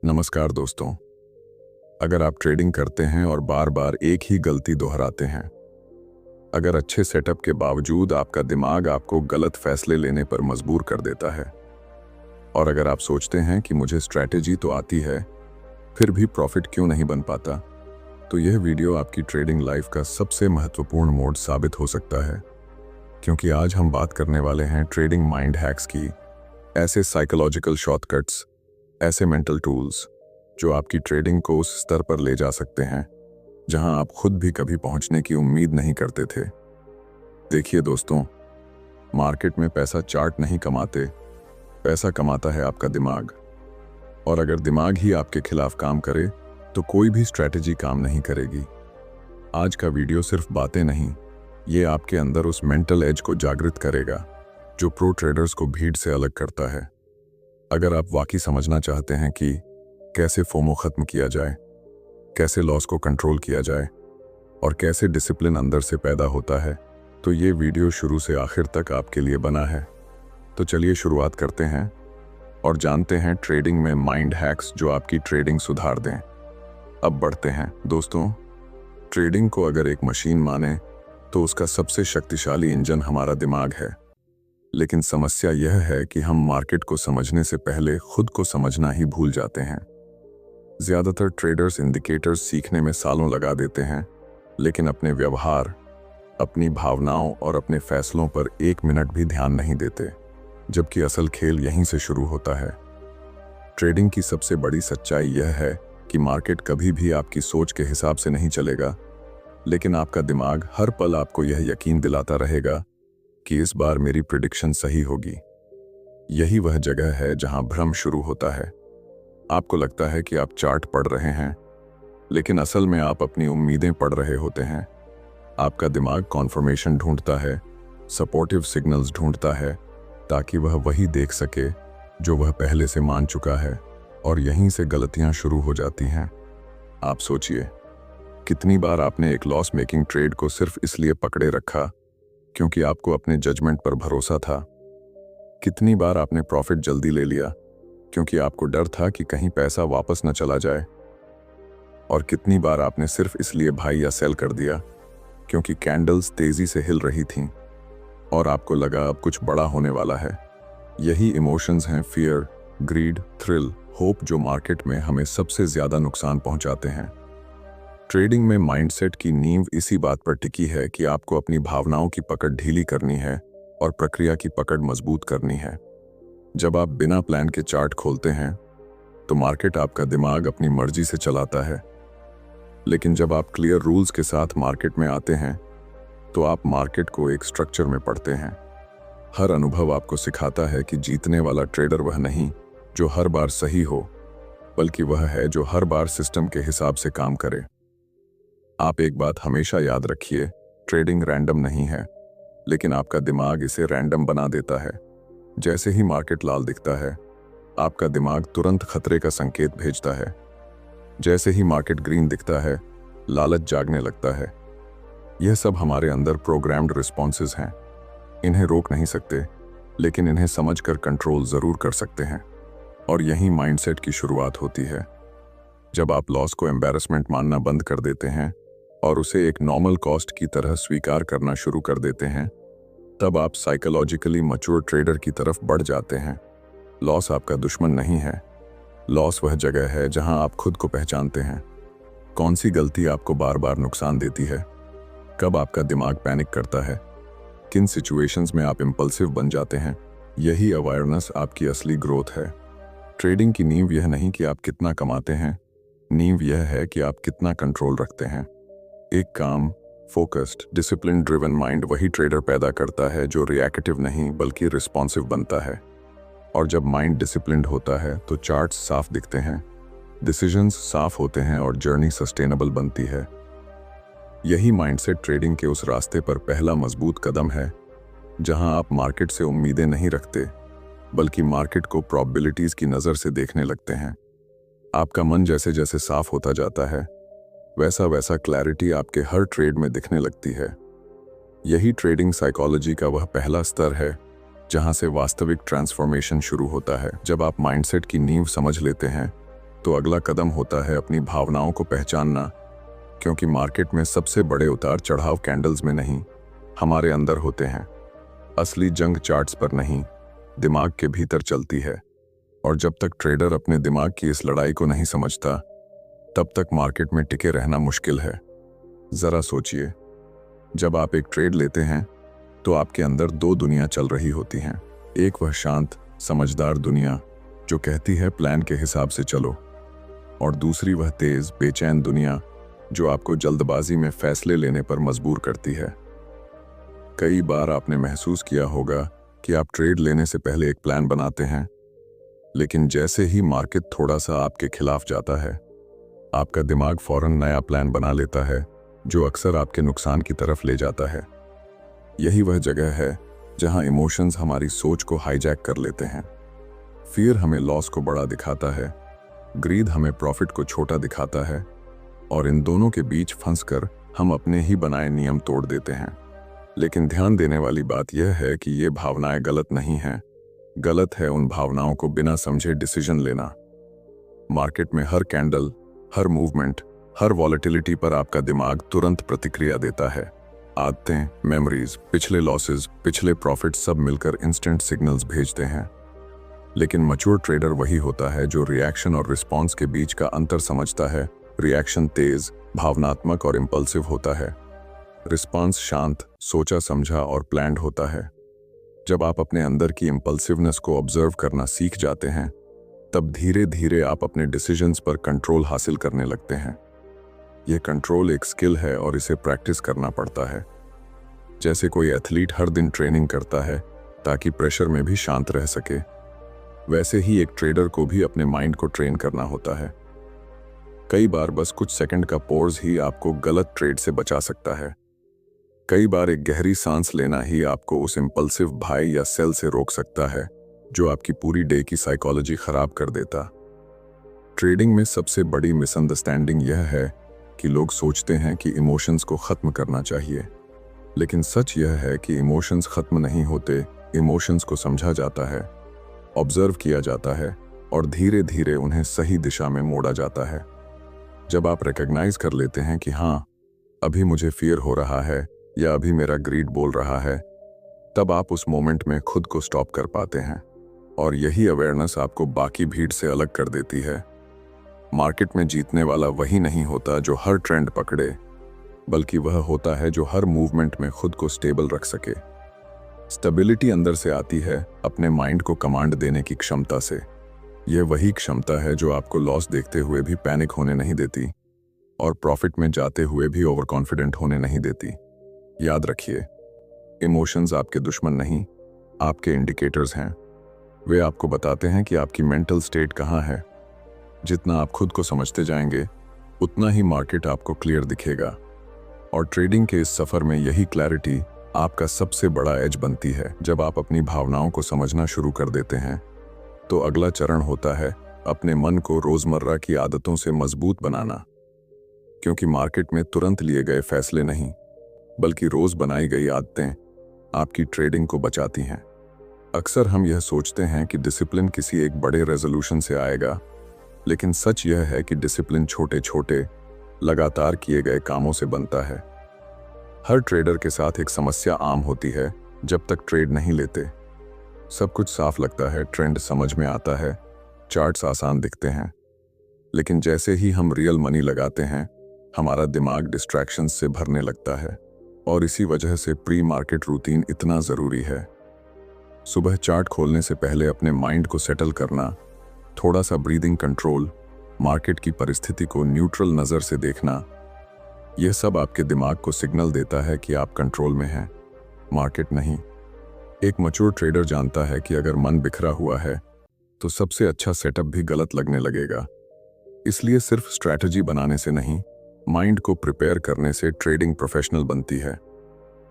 नमस्कार दोस्तों। अगर आप ट्रेडिंग करते हैं और बार बार एक ही गलती दोहराते हैं, अगर अच्छे सेटअप के बावजूद आपका दिमाग आपको गलत फैसले लेने पर मजबूर कर देता है, और अगर आप सोचते हैं कि मुझे स्ट्रैटेजी तो आती है फिर भी प्रॉफिट क्यों नहीं बन पाता, तो यह वीडियो आपकी ट्रेडिंग लाइफ का सबसे महत्वपूर्ण मोड साबित हो सकता है। क्योंकि आज हम बात करने वाले हैं ट्रेडिंग माइंड हैक्स की, ऐसे साइकोलॉजिकल शॉर्टकट्स, ऐसे मेंटल टूल्स जो आपकी ट्रेडिंग को उस स्तर पर ले जा सकते हैं जहां आप खुद भी कभी पहुंचने की उम्मीद नहीं करते थे। देखिए दोस्तों, मार्केट में पैसा चार्ट नहीं कमाते, पैसा कमाता है आपका दिमाग। और अगर दिमाग ही आपके खिलाफ काम करे तो कोई भी स्ट्रैटेजी काम नहीं करेगी। आज का वीडियो सिर्फ बातें नहीं, ये आपके अंदर उस मेंटल एज को जागृत करेगा जो प्रो ट्रेडर्स को भीड़ से अलग करता है। अगर आप वाकई समझना चाहते हैं कि कैसे फोमो खत्म किया जाए, कैसे लॉस को कंट्रोल किया जाए और कैसे डिसिप्लिन अंदर से पैदा होता है, तो ये वीडियो शुरू से आखिर तक आपके लिए बना है। तो चलिए शुरुआत करते हैं और जानते हैं ट्रेडिंग में माइंड हैक्स जो आपकी ट्रेडिंग सुधार दें। अब बढ़ते हैं दोस्तों। ट्रेडिंग को अगर एक मशीन माने तो उसका सबसे शक्तिशाली इंजन हमारा दिमाग है। लेकिन समस्या यह है कि हम मार्केट को समझने से पहले खुद को समझना ही भूल जाते हैं। ज्यादातर ट्रेडर्स इंडिकेटर्स सीखने में सालों लगा देते हैं, लेकिन अपने व्यवहार, अपनी भावनाओं और अपने फैसलों पर एक मिनट भी ध्यान नहीं देते, जबकि असल खेल यहीं से शुरू होता है। ट्रेडिंग की सबसे बड़ी सच्चाई यह है कि मार्केट कभी भी आपकी सोच के हिसाब से नहीं चलेगा, लेकिन आपका दिमाग हर पल आपको यह यकीन दिलाता रहेगा कि इस बार मेरी प्रिडिक्शन सही होगी। यही वह जगह है जहां भ्रम शुरू होता है। आपको लगता है कि आप चार्ट पढ़ रहे हैं, लेकिन असल में आप अपनी उम्मीदें पढ़ रहे होते हैं। आपका दिमाग कॉन्फर्मेशन ढूंढता है, सपोर्टिव सिग्नल्स ढूंढता है, ताकि वह वही देख सके जो वह पहले से मान चुका है, और यहीं से गलतियां शुरू हो जाती हैं। आप सोचिए, कितनी बार आपने एक लॉस मेकिंग ट्रेड को सिर्फ इसलिए पकड़े रखा क्योंकि आपको अपने जजमेंट पर भरोसा था। कितनी बार आपने प्रॉफिट जल्दी ले लिया क्योंकि आपको डर था कि कहीं पैसा वापस न चला जाए। और कितनी बार आपने सिर्फ इसलिए बाय या सेल कर दिया क्योंकि कैंडल्स तेजी से हिल रही थीं और आपको लगा अब कुछ बड़ा होने वाला है। यही इमोशंस हैं, फियर, ग्रीड, थ्रिल, होप, जो मार्केट में हमें सबसे ज्यादा नुकसान पहुंचाते हैं। ट्रेडिंग में माइंडसेट की नींव इसी बात पर टिकी है कि आपको अपनी भावनाओं की पकड़ ढीली करनी है और प्रक्रिया की पकड़ मजबूत करनी है। जब आप बिना प्लान के चार्ट खोलते हैं तो मार्केट आपका दिमाग अपनी मर्जी से चलाता है, लेकिन जब आप क्लियर रूल्स के साथ मार्केट में आते हैं तो आप मार्केट को एक स्ट्रक्चर में पढ़ते हैं। हर अनुभव आपको सिखाता है कि जीतने वाला ट्रेडर वह नहीं जो हर बार सही हो, बल्कि वह है जो हर बार सिस्टम के हिसाब से काम करे। आप एक बात हमेशा याद रखिए, ट्रेडिंग रैंडम नहीं है, लेकिन आपका दिमाग इसे रैंडम बना देता है। जैसे ही मार्केट लाल दिखता है, आपका दिमाग तुरंत खतरे का संकेत भेजता है। जैसे ही मार्केट ग्रीन दिखता है, लालच जागने लगता है। यह सब हमारे अंदर प्रोग्राम्ड रिस्पॉन्सेज हैं। इन्हें रोक नहीं सकते, लेकिन इन्हें समझकर कंट्रोल जरूर कर सकते हैं। और यही माइंडसेट की शुरुआत होती है। जब आप लॉस को एम्बैरेसमेंट मानना बंद कर देते हैं और उसे एक नॉर्मल कॉस्ट की तरह स्वीकार करना शुरू कर देते हैं, तब आप साइकोलॉजिकली मैच्योर ट्रेडर की तरफ बढ़ जाते हैं। लॉस आपका दुश्मन नहीं है। लॉस वह जगह है जहां आप खुद को पहचानते हैं। कौन सी गलती आपको बार बार नुकसान देती है, कब आपका दिमाग पैनिक करता है, किन सिचुएशंस में आप इम्पल्सिव बन जाते हैं। यही अवेयरनेस आपकी असली ग्रोथ है। ट्रेडिंग की नींव यह नहीं कि आप कितना कमाते हैं, नींव यह है कि आप कितना कंट्रोल रखते हैं। एक काम, फोकस्ड, डिसिप्लिन ड्रिवन माइंड वही ट्रेडर पैदा करता है जो रिएक्टिव नहीं बल्कि रिस्पॉन्सिव बनता है। और जब माइंड डिसिप्लिन्ड होता है तो चार्ट्स साफ दिखते हैं, डिसीजंस साफ होते हैं और जर्नी सस्टेनेबल बनती है। यही माइंडसेट ट्रेडिंग के उस रास्ते पर पहला मजबूत कदम है जहां आप मार्केट से उम्मीदें नहीं रखते, बल्कि मार्केट को प्रोबेबिलिटीज की नज़र से देखने लगते हैं। आपका मन जैसे जैसे साफ होता जाता है, वैसा वैसा क्लैरिटी आपके हर ट्रेड में दिखने लगती है। यही ट्रेडिंग साइकोलॉजी का वह पहला स्तर है जहां से वास्तविक ट्रांसफॉर्मेशन शुरू होता है। जब आप माइंडसेट की नींव समझ लेते हैं तो अगला कदम होता है अपनी भावनाओं को पहचानना, क्योंकि मार्केट में सबसे बड़े उतार चढ़ाव कैंडल्स में नहीं, हमारे अंदर होते हैं। असली जंग चार्ट्स पर नहीं, दिमाग के भीतर चलती है। और जब तक ट्रेडर अपने दिमाग की इस लड़ाई को नहीं समझता, तब तक मार्केट में टिके रहना मुश्किल है। जरा सोचिए, जब आप एक ट्रेड लेते हैं तो आपके अंदर दो दुनिया चल रही होती हैं। एक वह शांत समझदार दुनिया जो कहती है प्लान के हिसाब से चलो, और दूसरी वह तेज बेचैन दुनिया जो आपको जल्दबाजी में फैसले लेने पर मजबूर करती है। कई बार आपने महसूस किया होगा कि आप ट्रेड लेने से पहले एक प्लान बनाते हैं, लेकिन जैसे ही मार्केट थोड़ा सा आपके खिलाफ जाता है, आपका दिमाग फौरन नया प्लान बना लेता है जो अक्सर आपके नुकसान की तरफ ले जाता है। यही वह जगह है जहां इमोशंस हमारी सोच को हाईजैक कर लेते हैं। फियर हमें लॉस को बड़ा दिखाता है, ग्रीड हमें प्रॉफिट को छोटा दिखाता है, और इन दोनों के बीच फंसकर हम अपने ही बनाए नियम तोड़ देते हैं। लेकिन ध्यान देने वाली बात यह है कि ये भावनाएं गलत नहीं हैं। गलत है उन भावनाओं को बिना समझे डिसीजन लेना। मार्केट में हर कैंडल, हर मूवमेंट, हर वॉलेटिलिटी पर आपका दिमाग तुरंत प्रतिक्रिया देता है। आदतें, मेमोरीज, पिछले लॉसेस, पिछले प्रॉफिट सब मिलकर इंस्टेंट सिग्नल्स भेजते हैं। लेकिन मैच्योर ट्रेडर वही होता है जो रिएक्शन और रिस्पॉन्स के बीच का अंतर समझता है। रिएक्शन तेज, भावनात्मक और इम्पल्सिव होता है। रिस्पॉन्स शांत, सोचा समझा और प्लान्ड होता है। जब आप अपने अंदर की इम्पल्सिवनेस को ऑब्जर्व करना सीख जाते हैं, तब धीरे धीरे आप अपने डिसीजंस पर कंट्रोल हासिल करने लगते हैं। यह कंट्रोल एक स्किल है और इसे प्रैक्टिस करना पड़ता है। जैसे कोई एथलीट हर दिन ट्रेनिंग करता है ताकि प्रेशर में भी शांत रह सके, वैसे ही एक ट्रेडर को भी अपने माइंड को ट्रेन करना होता है। कई बार बस कुछ सेकंड का पॉज ही आपको गलत ट्रेड से बचा सकता है। कई बार एक गहरी सांस लेना ही आपको उस इम्पल्सिव भाई या सेल से रोक सकता है जो आपकी पूरी डे की साइकोलॉजी खराब कर देता। ट्रेडिंग में सबसे बड़ी मिसअंडरस्टैंडिंग यह है कि लोग सोचते हैं कि इमोशंस को खत्म करना चाहिए, लेकिन सच यह है कि इमोशंस खत्म नहीं होते। इमोशंस को समझा जाता है, ऑब्जर्व किया जाता है और धीरे धीरे उन्हें सही दिशा में मोड़ा जाता है। जब आप रिकॉग्नाइज कर लेते हैं कि हाँ, अभी मुझे फियर हो रहा है या अभी मेरा ग्रीड बोल रहा है, तब आप उस मोमेंट में खुद को स्टॉप कर पाते हैं। और यही अवेयरनेस आपको बाकी भीड़ से अलग कर देती है। मार्केट में जीतने वाला वही नहीं होता जो हर ट्रेंड पकड़े, बल्कि वह होता है जो हर मूवमेंट में खुद को स्टेबल रख सके। स्टेबिलिटी अंदर से आती है अपने माइंड को कमांड देने की क्षमता से। यह वही क्षमता है जो आपको लॉस देखते हुए भी पैनिक होने नहीं देती और प्रॉफिट में जाते हुए भी ओवर कॉन्फिडेंट होने नहीं देती। याद रखिए, इमोशंस आपके दुश्मन नहीं, आपके इंडिकेटर्स हैं। वे आपको बताते हैं कि आपकी मेंटल स्टेट कहाँ है। जितना आप खुद को समझते जाएंगे, उतना ही मार्केट आपको क्लियर दिखेगा। और ट्रेडिंग के इस सफर में यही क्लैरिटी आपका सबसे बड़ा एज बनती है। जब आप अपनी भावनाओं को समझना शुरू कर देते हैं, तो अगला चरण होता है अपने मन को रोजमर्रा की आदतों से मजबूत बनाना। क्योंकि मार्केट में तुरंत लिए गए फैसले नहीं, बल्कि रोज बनाई गई आदतें आपकी ट्रेडिंग को बचाती हैं। अक्सर हम यह सोचते हैं कि डिसिप्लिन किसी एक बड़े रेजोल्यूशन से आएगा, लेकिन सच यह है कि डिसिप्लिन छोटे छोटे लगातार किए गए कामों से बनता है। हर ट्रेडर के साथ एक समस्या आम होती है। जब तक ट्रेड नहीं लेते, सब कुछ साफ लगता है, ट्रेंड समझ में आता है, चार्ट्स आसान दिखते हैं। लेकिन जैसे ही हम रियल मनी लगाते हैं, हमारा दिमाग डिस्ट्रैक्शंस से भरने लगता है। और इसी वजह से प्री मार्केट रूटीन इतना ज़रूरी है। सुबह चार्ट खोलने से पहले अपने माइंड को सेटल करना, थोड़ा सा ब्रीदिंग कंट्रोल, मार्केट की परिस्थिति को न्यूट्रल नज़र से देखना, यह सब आपके दिमाग को सिग्नल देता है कि आप कंट्रोल में हैं, मार्केट नहीं। एक मैच्योर ट्रेडर जानता है कि अगर मन बिखरा हुआ है तो सबसे अच्छा सेटअप भी गलत लगने लगेगा। इसलिए सिर्फ स्ट्रैटेजी बनाने से नहीं, माइंड को प्रिपेयर करने से ट्रेडिंग प्रोफेशनल बनती है।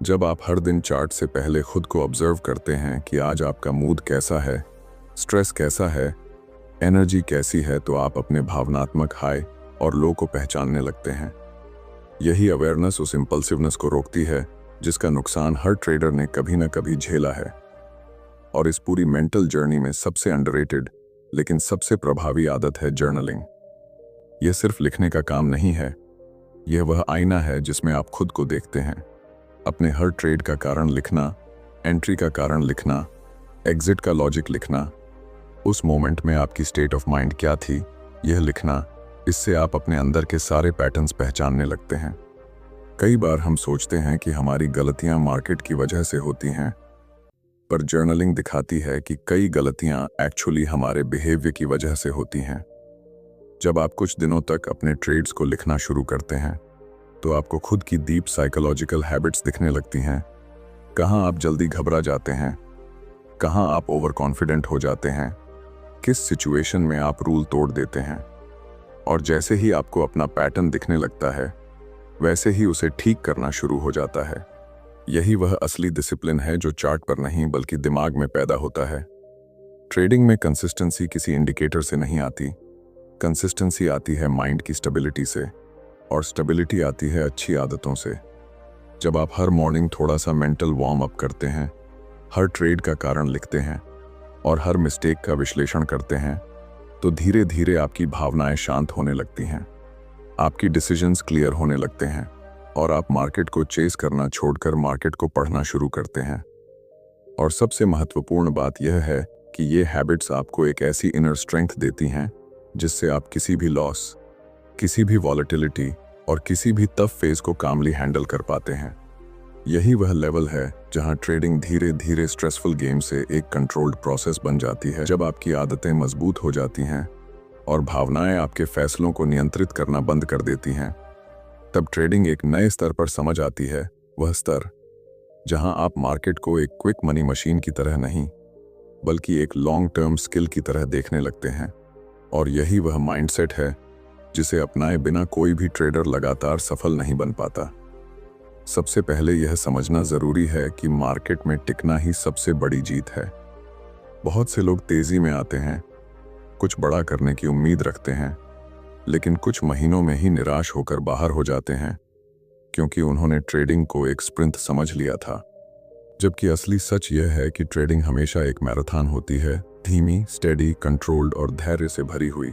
जब आप हर दिन चार्ट से पहले खुद को ऑब्जर्व करते हैं कि आज आपका मूड कैसा है, स्ट्रेस कैसा है, एनर्जी कैसी है, तो आप अपने भावनात्मक हाई और लो को पहचानने लगते हैं। यही अवेयरनेस उस इम्पल्सिवनेस को रोकती है जिसका नुकसान हर ट्रेडर ने कभी ना कभी झेला है। और इस पूरी मेंटल जर्नी में सबसे अंडररेटेड लेकिन सबसे प्रभावी आदत है जर्नलिंग। यह सिर्फ लिखने का काम नहीं है, यह वह आईना है जिसमें आप खुद को देखते हैं। अपने हर ट्रेड का कारण लिखना, एंट्री का कारण लिखना, एग्जिट का लॉजिक लिखना, उस मोमेंट में आपकी स्टेट ऑफ माइंड क्या थी, यह लिखना, इससे आप अपने अंदर के सारे पैटर्न्स पहचानने लगते हैं। कई बार हम सोचते हैं कि हमारी गलतियां मार्केट की वजह से होती हैं, पर जर्नलिंग दिखाती है कि कई गलतियां एक्चुअली हमारे बिहेवियर की वजह से होती हैं। जब आप कुछ दिनों तक अपने ट्रेड्स को लिखना शुरू करते हैं, तो आपको खुद की डीप साइकोलॉजिकल हैबिट्स दिखने लगती हैं। कहाँ आप जल्दी घबरा जाते हैं, कहाँ आप ओवर कॉन्फिडेंट हो जाते हैं, किस सिचुएशन में आप रूल तोड़ देते हैं। और जैसे ही आपको अपना पैटर्न दिखने लगता है, वैसे ही उसे ठीक करना शुरू हो जाता है। यही वह असली डिसिप्लिन है जो चार्ट पर नहीं बल्कि दिमाग में पैदा होता है। ट्रेडिंग में कंसिस्टेंसी किसी इंडिकेटर से नहीं आती। कंसिस्टेंसी आती है माइंड की स्टेबिलिटी से, और स्टेबिलिटी आती है अच्छी आदतों से। जब आप हर मॉर्निंग थोड़ा सा मेंटल वार्म अप करते हैं, हर ट्रेड का कारण लिखते हैं और हर मिस्टेक का विश्लेषण करते हैं, तो धीरे धीरे आपकी भावनाएं शांत होने लगती हैं, आपकी डिसीजंस क्लियर होने लगते हैं और आप मार्केट को चेस करना छोड़कर मार्केट को पढ़ना शुरू करते हैं। और सबसे महत्वपूर्ण बात यह है कि ये हैबिट्स आपको एक ऐसी इनर स्ट्रेंथ देती हैं जिससे आप किसी भी लॉस, किसी भी वॉलेटिलिटी और किसी भी टफ फेज को कामली हैंडल कर पाते हैं। यही वह लेवल है जहां ट्रेडिंग धीरे धीरे स्ट्रेसफुल गेम से एक कंट्रोल्ड प्रोसेस बन जाती है। जब आपकी आदतें मजबूत हो जाती हैं और भावनाएं आपके फैसलों को नियंत्रित करना बंद कर देती हैं, तब ट्रेडिंग एक नए स्तर पर समझ आती है। वह स्तर जहां आप मार्केट को एक क्विक मनी मशीन की तरह नहीं, बल्कि एक लॉन्ग टर्म स्किल की तरह देखने लगते हैं। और यही वह माइंडसेट है जिसे अपनाए बिना कोई भी ट्रेडर लगातार सफल नहीं बन पाता। सबसे पहले यह समझना जरूरी है कि मार्केट में टिकना ही सबसे बड़ी जीत है। बहुत से लोग तेजी में आते हैं, कुछ बड़ा करने की उम्मीद रखते हैं, लेकिन कुछ महीनों में ही निराश होकर बाहर हो जाते हैं, क्योंकि उन्होंने ट्रेडिंग को एक स्प्रिंट समझ लिया था। जबकि असली सच यह है कि ट्रेडिंग हमेशा एक मैराथन होती है, धीमी, स्टेडी, कंट्रोल्ड और धैर्य से भरी हुई।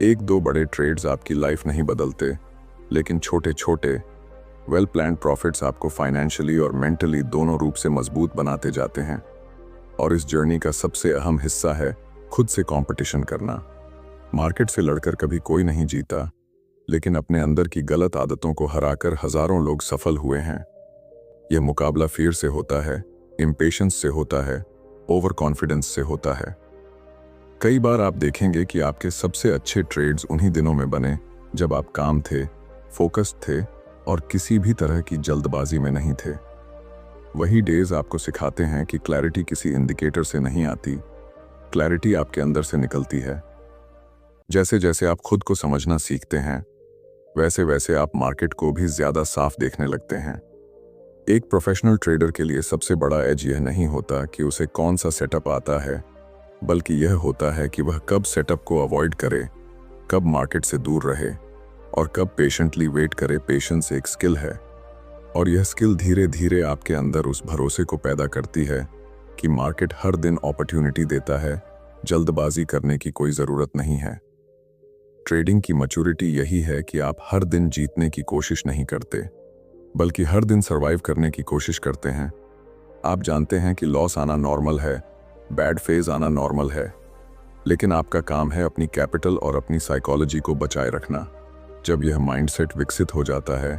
एक दो बड़े ट्रेड्स आपकी लाइफ नहीं बदलते, लेकिन छोटे छोटे वेल प्लान्ड प्रॉफिट्स आपको फाइनेंशियली और मेंटली दोनों रूप से मजबूत बनाते जाते हैं। और इस जर्नी का सबसे अहम हिस्सा है खुद से कंपटीशन करना। मार्केट से लड़कर कभी कोई नहीं जीता, लेकिन अपने अंदर की गलत आदतों को हराकर हजारों लोग सफल हुए हैं। यह मुकाबला फियर से होता है, इम्पेशंस से होता है, ओवर कॉन्फिडेंस से होता है। कई बार आप देखेंगे कि आपके सबसे अच्छे ट्रेड्स उन्हीं दिनों में बने जब आप काम थे, फोकस्ड थे और किसी भी तरह की जल्दबाजी में नहीं थे। वही डेज आपको सिखाते हैं कि क्लैरिटी किसी इंडिकेटर से नहीं आती, क्लैरिटी आपके अंदर से निकलती है। जैसे जैसे आप खुद को समझना सीखते हैं, वैसे वैसे आप मार्केट को भी ज्यादा साफ देखने लगते हैं। एक प्रोफेशनल ट्रेडर के लिए सबसे बड़ा एज यह नहीं होता कि उसे कौन सा सेटअप आता है, बल्कि यह होता है कि वह कब सेटअप को अवॉइड करे, कब मार्केट से दूर रहे और कब पेशेंटली वेट करे। पेशेंस एक स्किल है, और यह स्किल धीरे धीरे आपके अंदर उस भरोसे को पैदा करती है कि मार्केट हर दिन अपॉर्चुनिटी देता है, जल्दबाजी करने की कोई ज़रूरत नहीं है। ट्रेडिंग की मैच्योरिटी यही है कि आप हर दिन जीतने की कोशिश नहीं करते, बल्कि हर दिन सर्वाइव करने की कोशिश करते हैं। आप जानते हैं कि लॉस आना नॉर्मल है, बैड फेज आना नॉर्मल है, लेकिन आपका काम है अपनी कैपिटल और अपनी साइकोलॉजी को बचाए रखना। जब यह माइंडसेट विकसित हो जाता है,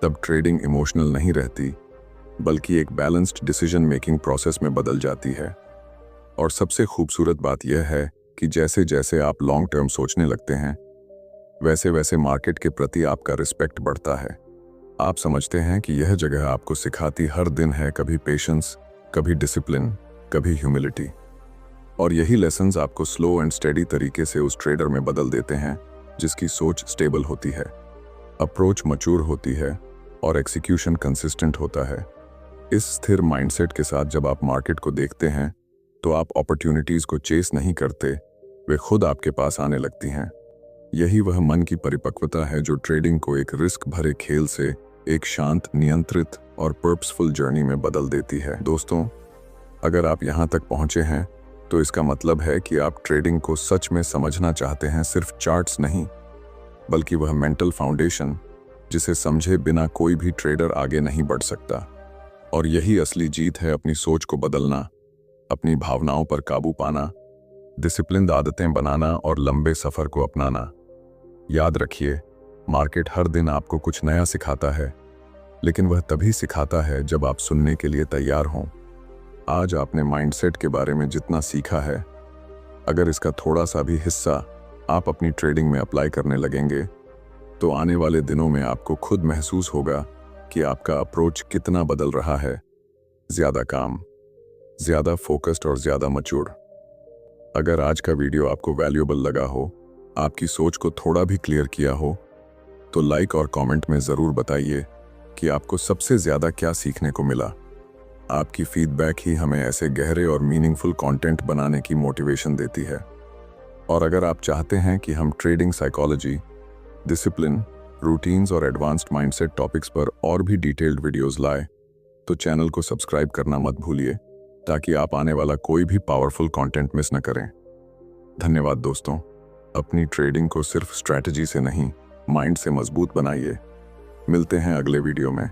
तब ट्रेडिंग इमोशनल नहीं रहती, बल्कि एक बैलेंस्ड डिसीजन मेकिंग प्रोसेस में बदल जाती है। और सबसे खूबसूरत बात यह है कि जैसे जैसे आप लॉन्ग टर्म सोचने लगते हैं, वैसे वैसे मार्केट के प्रति आपका रिस्पेक्ट बढ़ता है। आप समझते हैं कि यह जगह आपको सिखाती हर दिन है, कभी पेशेंस, कभी डिसिप्लिन, कभी ह्यूमिलिटी। और यही लेसन्स आपको स्लो एंड स्टेडी तरीके से उस ट्रेडर में बदल देते हैं जिसकी सोच स्टेबल होती है, अप्रोच मैच्योर होती है और एग्जीक्यूशन कंसिस्टेंट होता है। इस स्थिर माइंडसेट के साथ जब आप मार्केट को देखते हैं, तो आप अपॉर्चुनिटीज को चेस नहीं करते, वे खुद आपके पास आने लगती हैं। यही वह मन की परिपक्वता है जो ट्रेडिंग को एक रिस्क भरे खेल से एक शांत, नियंत्रित और पर्पसफुल जर्नी में बदल देती है। दोस्तों, अगर आप यहाँ तक पहुँचे हैं, तो इसका मतलब है कि आप ट्रेडिंग को सच में समझना चाहते हैं, सिर्फ चार्ट्स नहीं। बल्कि वह मेंटल फाउंडेशन जिसे समझे बिना कोई भी ट्रेडर आगे नहीं बढ़ सकता। और यही असली जीत है, अपनी सोच को बदलना, अपनी भावनाओं पर काबू पाना, डिसिप्लिन आदतें बनाना और लंबे सफर को अपनाना। याद रखिए, मार्केट हर दिन आपको कुछ नया सिखाता है, लेकिन वह तभी सिखाता है जब आप सुनने के लिए तैयार हों। आज आपने माइंडसेट के बारे में जितना सीखा है, अगर इसका थोड़ा सा भी हिस्सा आप अपनी ट्रेडिंग में अप्लाई करने लगेंगे, तो आने वाले दिनों में आपको खुद महसूस होगा कि आपका अप्रोच कितना बदल रहा है। ज्यादा काम, ज्यादा फोकस्ड और ज्यादा मैच्योर। अगर आज का वीडियो आपको वैल्यूएबल लगा हो, आपकी सोच को थोड़ा भी क्लियर किया हो, तो लाइक और कमेंट में ज़रूर बताइए कि आपको सबसे ज़्यादा क्या सीखने को मिला। आपकी फीडबैक ही हमें ऐसे गहरे और मीनिंगफुल कंटेंट बनाने की मोटिवेशन देती है। और अगर आप चाहते हैं कि हम ट्रेडिंग साइकोलॉजी, डिसिप्लिन, रूटीन्स और एडवांस्ड माइंडसेट टॉपिक्स पर और भी डिटेल्ड वीडियोस लाए, तो चैनल को सब्सक्राइब करना मत भूलिए, ताकि आप आने वाला कोई भी पावरफुल कंटेंट मिस न करें। धन्यवाद दोस्तों। अपनी ट्रेडिंग को सिर्फ स्ट्रैटेजी से नहीं, माइंड से मजबूत बनाइए। मिलते हैं अगले वीडियो में।